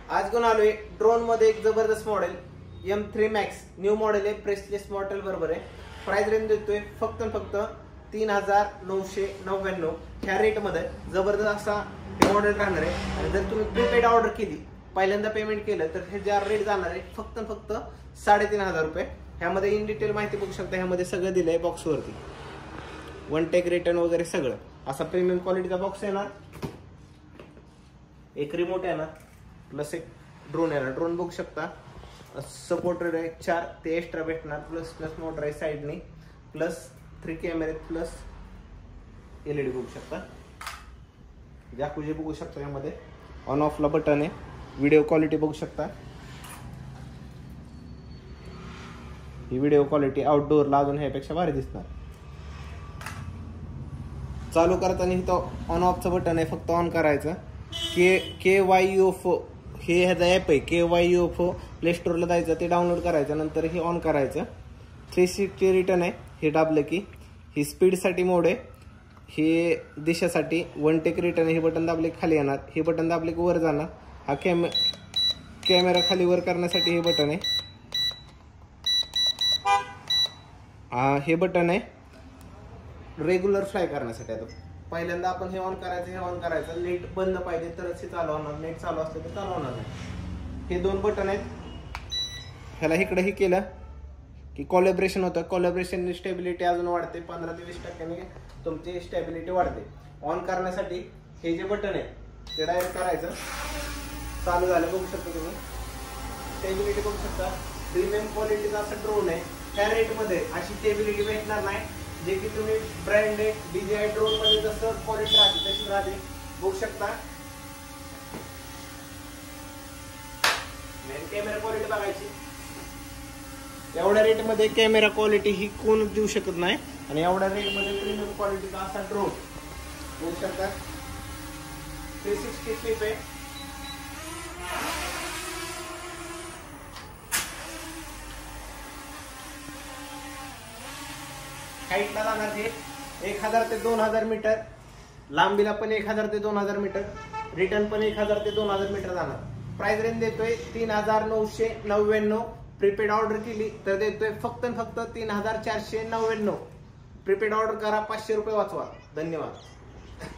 आज घेऊन आलोय ड्रोन मध्ये एक जबरदस्त model M3 Max new model आहे, प्रेसलेस मॉडेल बरोबर आहे। प्राइस रेंज देतोय फक्त 3999 ह्या रेट मध्ये जबरदस्त असा मॉडेल राहणार आहे। आणि जर तुम्ही प्रीपेड ऑर्डर केली, पहिल्यांदा पेमेंट केलं तर हे ज्या रेट जाणार आहे फक्त 3500 रुपये। ह्यामध्ये इन डिटेल माहिती बघू शकता, ह्यामध्ये सगळं दिलंय बॉक्स वरती, वन टेक रिटर्न वगैरे सगळं असा प्रीमियम क्वालिटीचा बॉक्स येणार, एक रिमोट येणार प्लस एक ड्रोन येणार। ड्रोन बघू शकता, सपोर्टर आहे 4 ते एक्स्ट्रा भेटणार, प्लस मोटर आहे साइडने, प्लस 3 कॅमेरे, प्लस LED बघू शकता, जॅकुजी बघू शकता, यामध्ये ऑन ऑफ ला बटन आहे, व्हिडिओ क्वालिटी बघू शकता। ही व्हिडिओ क्वालिटी आउटडोअरला अजून ह्यापेक्षा भारी दिसणार। चालू करताना इथं ऑन ऑफचं बटन आहे, फक्त ऑन करायचं। KYUFO हे ह्याचा ॲप आहे, KYUFO प्ले स्टोरला जायचं, ते डाउनलोड करायचं, नंतर हे ऑन करायचं। 360 रिटर्न आहे, हे दाबलं की ही स्पीडसाठी मोड आहे, हे दिशेसाठी वन टेक रिटर्न, हे बटन दाबले खाली येणार, हे बटन दाबले की वर जाणार। हा कॅमेरा खाली वर करण्यासाठी हे बटन आहे, हे बटन आहे रेग्युलर फ्लाय करण्यासाठी। आता पहिल्यांदा आपण हे ऑन करायचं, हे ऑन करायचं, नेट बंद पाहिजे तरच हे चालू होणार, नेट चालू असलं तर चालू होणार नाही। हे दोन बटन आहेत, ह्याला इकडे हे केलं की कोलॅबरेशन होतं, कोलॅबरेशन स्टेबिलिटी अजून वाढते, 15 ते 20% तुमची स्टेबिलिटी वाढते। ऑन करण्यासाठी हे जे बटन आहे ते डायरेक्ट करायचं, चालू झालं बघू शकता तुम्ही, स्टेबिलिटी बघू शकता। प्रीमियम क्वालिटीचा असा ड्रोन आहे, त्या रेटमध्ये अशी स्टेबिलिटी भेटणार नाही, जे की तुम्ही ब्रँडेड DJI ड्रोन मध्ये जसं क्वालिटी राहते तशी राहते, बघू शकता। कॅमेरा क्वालिटी बघायची, एवढ्या रेट मध्ये कॅमेरा क्वालिटी ही कोण देऊ शकत नाही, आणि एवढ्या रेट मध्ये प्रीमियम क्वालिटीचा असा ड्रोन बघू शकता। 360 स्लिप आहे, हाईटला जाणार हे 1000 ते 2000 मीटर, लांबीला पण 1000 ते 2000 मीटर, रिटर्न पण 1000 ते 2000 मीटर जाणार। प्राइस रेंज देतोय 3999, प्रीपेड ऑर्डर केली तर देतोय फक्त 3499। प्रीपेड ऑर्डर करा, 500 रुपये वाचवा। धन्यवाद।